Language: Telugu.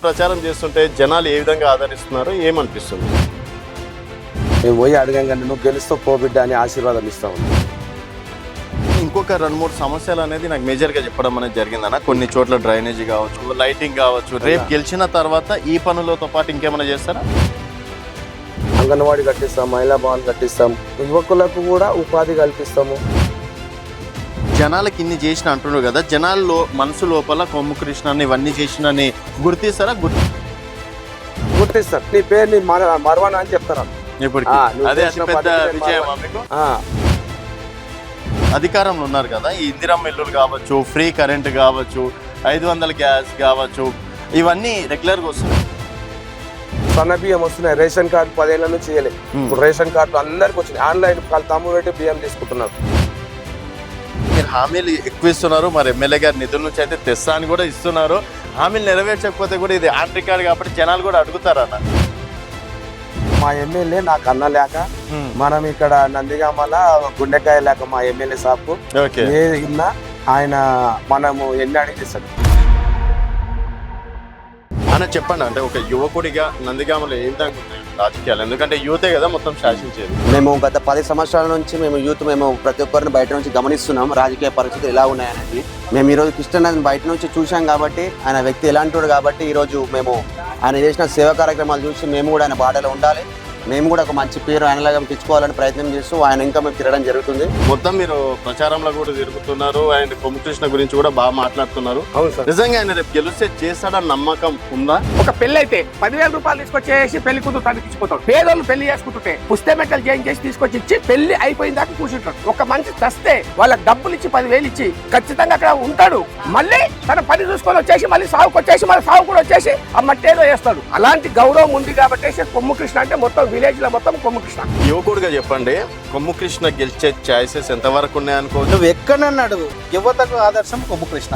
ప్రచారం చేస్తుంటే జనాలు ఏ విధంగా ఆదరిస్తున్నారు, ఏమనిపిస్తుంది? మేము పోయి అడగంగానే నువ్వు గెలుస్తావు కోవిడ్ అని ఆశీర్వాదం ఇస్తాము. ఇంకొక 2-3 సమస్యలు అనేది నాకు మేజర్గా చెప్పడం అనేది జరిగిందన్న. కొన్ని చోట్ల డ్రైనేజీ కావచ్చు, లైటింగ్ కావచ్చు. రేపు గెలిచిన తర్వాత ఈ పనులతో పాటు ఇంకేమైనా చేస్తారా? అంగన్వాడీ కట్టిస్తాం, మహిళా భవన్ కట్టిస్తాం, యువకులకు కూడా ఉపాధి కల్పిస్తాము. జనాలకి ఇన్ని చేసిన అంటున్నారు కదా, జనాల్లో మనసు లోపల కొమ్ము కృష్ణని ఇవన్నీ చేసినని గుర్తిస్తారా? గుర్తిస్తారు. నీ పేరు నీ మరవానా అని చెప్తారా? ఇప్పటికి అదే అతిపెద్ద విజయం మీకు. అధికారంలో ఉన్నారు కదా, ఈ ఇందిరమ్మ ఇల్లులు కావచ్చు, ఫ్రీ కరెంట్ కావచ్చు, 500 గ్యాస్ కావచ్చు, ఇవన్నీ రెగ్యులర్గా వస్తున్నాయి. సన్న బియ్యం వస్తున్నాయి. రేషన్ కార్డు 10 ఏళ్ళ నుంచి చేయలేదు. ఇప్పుడు రేషన్ కార్డు అందరికి వచ్చినాయి. ఆన్లైన్ తమ్ము పెట్టి బియ్యం తీసుకుంటున్నారు. మీరు హామీలు ఎక్కువ ఇస్తున్నారు, మరి ఎమ్మెల్యే గారి నిధుల నుంచి అయితే తెస్తా అని కూడా ఇస్తున్నారు. హామీలు నెరవేర్చకపోతే కూడా ఇది ఆన్ రికార్డ్ కాబట్టి జనాలు కూడా అడుగుతారన్న. మా ఎమ్మెల్యే నాకు అన్న లేక, మనం ఇక్కడ నందిగామల గుండెకాయ లేక మా ఎమ్మెల్యే సాబ్కు ఏదైనా ఆయన మనము ఎన్ని అడిగిస్తాడు అన్న. చెప్పండి, అంటే ఒక యువకుడిగా నందిగామలో ఏ విధంగా ఉన్నాయి రాజకీయాలు? ఎందుకంటే యూతే కదా మొత్తం శాసించేది. మేము గత 10 సంవత్సరాల నుంచి మేము ప్రతి ఒక్కరిని బయట నుంచి గమనిస్తున్నాం రాజకీయ పరిస్థితులు ఎలా ఉన్నాయనేది. మేము ఈరోజు కృష్ణని బయట నుంచి చూసాం కాబట్టి, ఆయన వ్యక్తి ఎలాంటివాడు కాబట్టి ఈరోజు మేము ఆయన చేసిన సేవా కార్యక్రమాలు చూసి మేము కూడా ఆయన బాటలో ఉండాలి, మేము కూడా ఒక మంచి పేరు ఆయనలాగా తెచ్చుకోవాలని ప్రయత్నం చేస్తూ ఆయన ఇంకా మేము తిరగడం జరుగుతుంది. మొత్తం మీరు ప్రచారంలో కూడా తిరుగుతున్నారు, ఆయన కొమ్ము కృష్ణ గురించి కూడా బాగా మాట్లాడుతున్నారు. నిజంగా ఆయన రేపు గెలిస్తే చేస్తాడని నమ్మకం ఉందా? ఒక పెళ్లి అయితే 10,000 రూపాయలు తీసుకొచ్చేసి పెళ్లి కూతురు తనకిచ్చిపోతాడు. పేదోళ్ళు పెళ్లి చేసుకుంటుంటే పుస్తమెక్కలు జాయిన్ చేసి తీసుకొచ్చి ఇచ్చి పెళ్లి అయిపోయిన దాకా కూర్చుంటాడు. ఒక మనిషి చస్తే వాళ్ళకి డబ్బులు ఇచ్చి 10,000 ఇచ్చి ఖచ్చితంగా అక్కడ ఉంటాడు. మళ్ళీ తన పని చూసుకొని వచ్చేసి మళ్ళీ సాగుకు వచ్చేసి మళ్ళీ సాగు కూడా వచ్చేసి ఆ మట్టేదో వేస్తాడు. అలాంటి గౌరవం ఉంది కాబట్టి కొమ్ము కృష్ణ అంటే మొత్తం విలేజ్ లో మొత్తం కొమ్ము కృష్ణ. యువకుడుగా చెప్పండి, కొమ్ము కృష్ణ గెలిచే ఛాయిసెస్ ఎంతవరకు ఉన్నాయనుకోవచ్చు? నువ్వు ఎక్కడన్నాడు యువతకు ఆదర్శం కొమ్ము కృష్ణ.